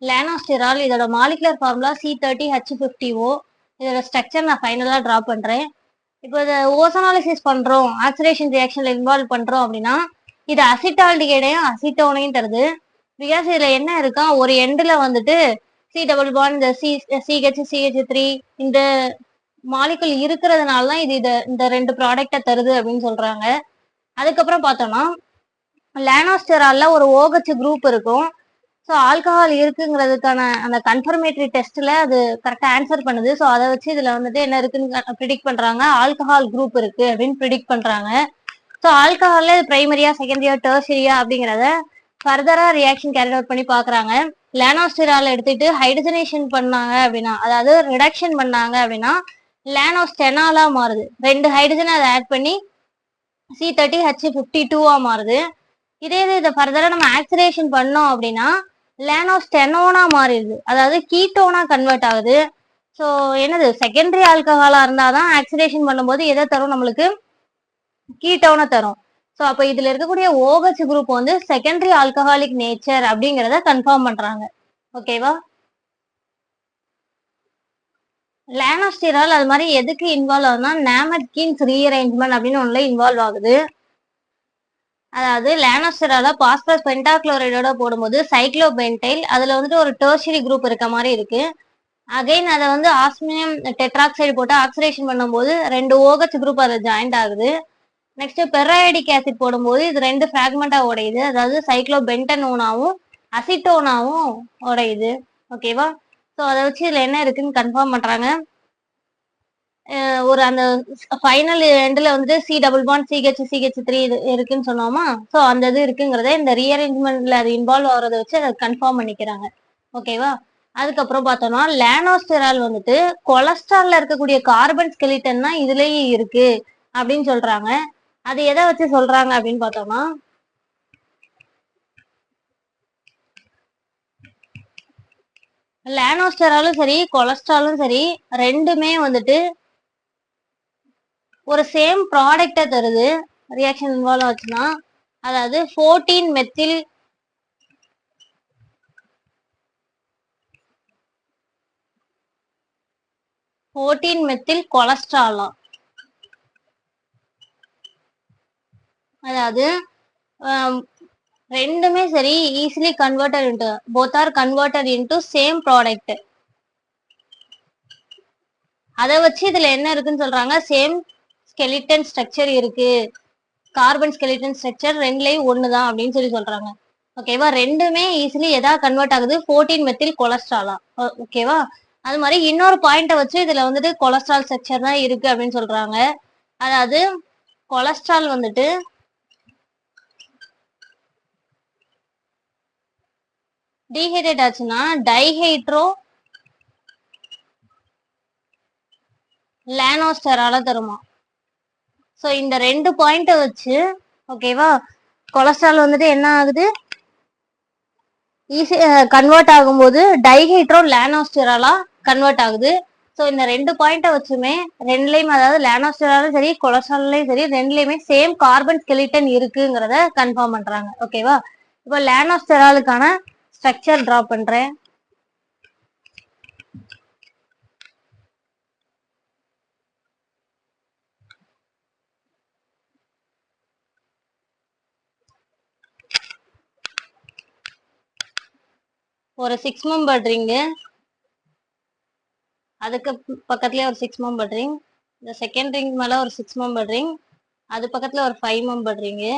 லேனோஸ்டிரால் இதோட molecular formula C30H50O. இதோட structure நான் ஃபைனலாக ட்ரா பண்ணுறேன். இப்போ இதை ஓசனாலிசிஸ் பண்ணுறோம், ஆக்சிடேஷன் ரியாக்ஷனில் இன்வால்வ் பண்ணுறோம் அப்படின்னா இது அசிட்டால்டிகைடையும் அசிட்டோனையும் தருது. பிகாஸ் இதில் என்ன இருக்கா, ஒரு எண்டில் வந்துட்டு சி டபுள் பாண்ட் இந்த CH3 இந்த மாலிகுல் இருக்கிறதுனால தான் இது இந்த ரெண்டு ப்ராடக்டை தருது அப்படின்னு சொல்கிறாங்க. அதுக்கப்புறம் பார்த்தோம்னா லேனோஸ்டெரால்ல ஒரு OH குரூப் இருக்கும். ஸோ ஆல்கஹால் இருக்குங்கிறதுக்கான அந்த கன்ஃபர்மேட்டரி டெஸ்ட்ல அது கரெக்டாக ஆன்சர் பண்ணுது. ஸோ அதை வச்சு இதில் வந்துட்டு என்ன இருக்குன்னு ப்ரிடிக்ட் பண்ணுறாங்க, ஆல்கஹால் குரூப் இருக்கு அப்படின்னு ப்ரிடிக்ட் பண்ணுறாங்க. ஸோ ஆல்கஹால்ல இது பிரைமரியா, செகண்டரியா, டெர்ஷரியா அப்படிங்கிறத ஃபர்தராக ரியாக்ஷன் கேரி அவுட் பண்ணி பார்க்குறாங்க. லேனோஸ்டெரால் எடுத்துட்டு ஹைட்ரஜனேஷன் பண்ணாங்க அப்படின்னா, அதாவது ரிடக்ஷன் பண்ணாங்க அப்படின்னா லேனோஸ்டெனாலா மாறுது. 2 ஹைட்ரஜனை அதை ஆட் பண்ணி C30H52 மாறுது. இதே இதை ஃபர்தரா நம்ம ஆக்சிடேஷன் பண்ணோம் அப்படின்னா லேனோஸ்டெனோனா மாறிடுது, அதாவது கீட்டோனா கன்வெர்ட் ஆகுது. ஸோ என்னது, செகண்டரி ஆல்கஹாலா இருந்தாதான் ஆக்சிடேஷன் பண்ணும்போது எதை தரும், நம்மளுக்கு கீட்டோனை தரும். ஸோ அப்போ இதுல இருக்கக்கூடிய OH குரூப் வந்து செகண்டரி ஆல்கஹாலிக் நேச்சர் அப்படிங்கிறத கன்ஃபார்ம் பண்றாங்க. ஓகேவா? லேனோஸ்டிரால் அது மாதிரி எதுக்கு இன்வால்வ் ஆகுதுன்னா நாமட்கின்ஸ் ரீஅரேஞ்ச்மெண்ட் அப்படின்னு ஒன்றுல இன்வால்வ் ஆகுது. அதாவது லேனோஸ்டெரால பாஸ்பரஸ் பென்டாக்ளோரைடோட போடும்போது சைக்ளோபென்டைல் அதுல வந்துட்டு ஒரு டெர்ஷரி குரூப் இருக்க மாதிரி இருக்கு. அகைன் அதை வந்து ஆஸ்மினியம் டெட்ராக்சைடு போட்டு ஆக்சிடேஷன் பண்ணும்போது 2 OH குரூப் அதில் ஜாயிண்ட் ஆகுது. நெக்ஸ்ட் பெராய்டிக் ஆசிட் போடும்போது இது 2 ஃபிராக்மெண்டா உடையுது, அதாவது சைக்ளோபென்டனோனாவும் அசிட்டோனாவும் உடையுது. ஓகேவா? ஸோ அதை வச்சு இதுல என்ன இருக்குன்னு கன்ஃபார்ம் பண்றாங்க. ஒரு அந்த ஃபைனல் எண்டில் வந்துட்டு சி டபுள் பாண்ட் CH3 இது இருக்குன்னு சொன்னோமா, ஸோ அந்த இது இருக்குங்கிறத இந்த ரீஅரேஞ்ச்மெண்ட்ல அது இன்வால்வ் ஆகிறத வச்சு அதை கன்ஃபார்ம் பண்ணிக்கிறாங்க. ஓகேவா? அதுக்கப்புறம் பார்த்தோம்னா லேனோஸ்டெரால் வந்துட்டு கொலஸ்ட்ரால்ல இருக்கக்கூடிய கார்பன் ஸ்கெலிட்டன் தான் இதுலயே இருக்கு அப்படின்னு சொல்றாங்க. அது எதை வச்சு சொல்றாங்க அப்படின்னு பார்த்தோம்னா, லேனோஸ்டெராலும் சரி கொலஸ்ட்ராலும் சரி ரெண்டுமே வந்துட்டு ஒரு சேம் ப்ராடக்டை தருது ரியாக்ஷன் இன்வால்வ் ஆச்சுன்னா. அதாவது 14 மெத்தில் கொலஸ்ட்ராலா, அதாவது ரெண்டுமே சரி easily converted into both are converted into same product. அதை வச்சு இதுல என்ன இருக்குன்னு சொல்றாங்க, சேம் ஸ்கெலிட்டன் ஸ்ட்ரக்சர் இருக்கு, கார்பன் ஸ்கெலிட்டன் ஸ்ட்ரக்சர் ரெண்டுலயும் ஒண்ணுதான் அப்படின்னு சொல்லி சொல்றாங்க. ஓகேவா? ரெண்டுமே ஈஸிலி எதா கன்வெர்ட் ஆகுது, 14 மெத்தில் கொலஸ்ட்ராலா. ஓகேவா? அது மாதிரி இன்னொரு பாயிண்ட வச்சு இதுல வந்துட்டு கொலஸ்ட்ரால் ஸ்ட்ரக்சர் தான் இருக்கு அப்படின்னு சொல்றாங்க. அதாவது கொலஸ்ட்ரால் வந்துட்டு டீஹைட்ரேட் ஆச்சுன்னா டைஹைட்ரோ லேனோஸ்டெரால தருமா. ஸோ இந்த 2 பாயிண்ட வச்சு ஓகேவா, கொலஸ்ட்ரால் வந்துட்டு என்ன ஆகுது, ஈஸி கன்வெர்ட் ஆகும்போது டைஹைட்ரோ லேனோஸ்டெராலா கன்வெர்ட் ஆகுது. ஸோ இந்த 2 பாயிண்ட வச்சுமே ரெண்டுலையும், அதாவது லேனோஸ்டெராலும் சரி கொலஸ்ட்ராலையும் சரி ரெண்டுலையுமே சேம் கார்பன் ஸ்கெலிட்டன் இருக்குங்கிறத கன்ஃபார்ம் பண்றாங்க. ஓகேவா? இப்போ லேனோஸ்டெராலுக்கான ஸ்ட்ரக்சர் டிரா பண்றேன். ஒரு 6 மெம்பர் ரிங்கு, அதுக்கு பக்கத்துலயே ஒரு 6 மெம்பர் ரிங், இந்த செகண்ட் ரிங் மேல ஒரு 6 மெம்பர் ரிங், அது பக்கத்துல ஒரு 5 மெம்பர் ரிங்கு,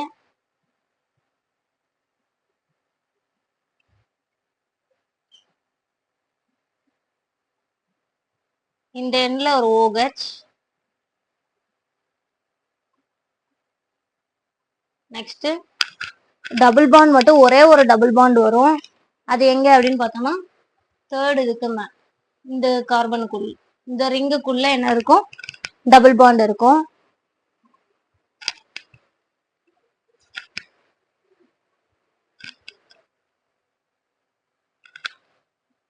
இந்த எண்ட்ல ஒரு OH. நெக்ஸ்ட் டபுள் பாண்ட் மட்டும் ஒரே ஒரு டபுள் பாண்ட் வரும். அது எங்க அப்படின்னு பார்த்தோம்னா தேர்ட் இதுக்கு மேல இந்த கார்பனுக்குள்ள இந்த ரிங்குக்குள்ள என்ன இருக்கும், டபுள் பாண்ட் இருக்கும்.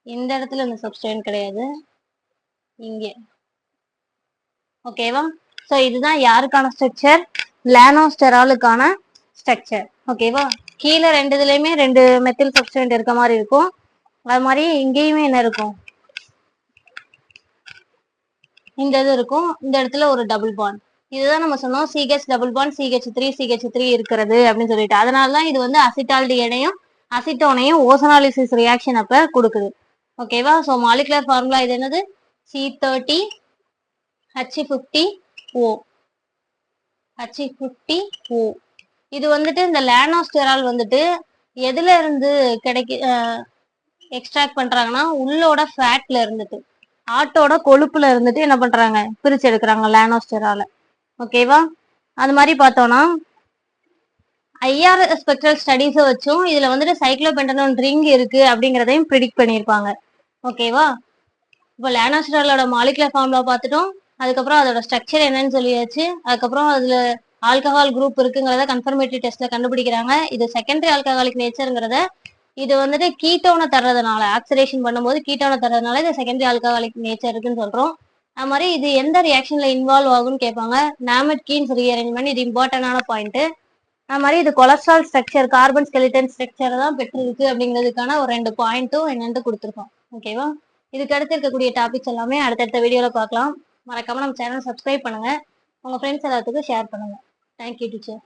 இந்த இடத்துல இந்த சப்ஸ்டன்ட் கிடையாது, இங்க. ஓகேவா? ஸோ இதுதான் யாருக்கான ஸ்ட்ரக்சர், லேனோஸ்டெராலுக்கான ஸ்ட்ரக்சர். ஓகேவா? கீழே 2 இதுலயுமே 2 மெத்தில் சப்ஸ்டன்ட் இருக்க மாதிரி இருக்கும், அது மாதிரி இங்கேயுமே என்ன இருக்கும், இந்த இது இருக்கும், இந்த இடத்துல ஒரு டபுள் பாண்ட். இதுதான் நம்ம சொன்னோம் CH டபுள் பாண்ட் CH3 இருக்கிறது அப்படின்னு சொல்லிட்டு. அதனாலதான் இது வந்து அசிட்டால்டிகைனையும் அசிட்டோனையும் ஓசனாலிசிஸ் ரியாக்ஷன் அப்ப கொடுக்குது. ஓகேவா? ஸோ மாலிகுலர் ஃபார்முலா இது என்னது, C30H50O. H50O. இது வந்துட்டு இந்த லேனோஸ்டெரால் வந்துட்டு எதுல இருந்து எக்ஸ்ட்ராக்ட் பண்றாங்கன்னா உள்ளோட ஃபேட்ல இருந்துட்டு, ஆட்டோட கொழுப்புல இருந்துட்டு என்ன பண்றாங்க, பிரிச்சு எடுக்கிறாங்க லேனோஸ்டெரால. ஓகேவா? அது மாதிரி பார்த்தோம்னா ஐஆர் ஸ்பெக்ட்ரல் ஸ்டடீஸை வச்சும் இதுல வந்துட்டு சைக்ளோபென்டனோன் ரிங் இருக்கு அப்படிங்கிறதையும் ப்ரிடிக்ட் பண்ணியிருப்பாங்க. ஓகேவா? இப்போ லேனோஸ்டெராலோட மாலிகுலர் ஃபார்முலா பார்த்துட்டோம், அதுக்கப்புறம் அதோட ஸ்ட்ரக்சர் என்னன்னு சொல்லியாச்சு, அதுக்கப்புறம் அதுல ஆல்கஹால் குரூப் இருக்குங்கிறத கன்ஃபர்மேட்டரி டெஸ்ட்ல கண்டுபிடிக்கிறாங்க. இது செகண்டரி ஆல்கஹாலிக் நேச்சருங்கிறத, இது வந்துட்டு கீட்டோனை தர்றதுனால, ஆக்சிடேஷன் பண்ணும்போது கீட்டோனை தர்றதுனால இது செகண்டரி ஆல்கஹாலிக் நேச்சர் இருக்குன்னு சொல்றோம். அது மாதிரி இது எந்த ரியாக்ஷன்ல இன்வால்வ் ஆகும்னு கேட்பாங்க. நாமெட் கீன்ஸ் ரீஅரேஞ்ச்மெண்ட், இது இம்பார்ட்டன்டான பாயிண்ட். அது மாதிரி இது cholesterol structure, carbon skeleton structure தான் பெற்றிருக்கு அப்படிங்கிறதுக்கான ஒரு 2 பாயிண்ட்டும் என்னன்னு கொடுத்துருக்கோம். ஓகேவா? இதுக்கு அடுத்து இருக்கக்கூடிய டாபிக்ஸ் எல்லாமே அடுத்தடுத்த வீடியோல பார்க்கலாம். மறக்காம நம்ம சேனல் சப்ஸ்கிரைப் பண்ணுங்க, உங்க ஃப்ரெண்ட்ஸ் எல்லாத்துக்கும் ஷேர் பண்ணுங்க. Thank you teacher.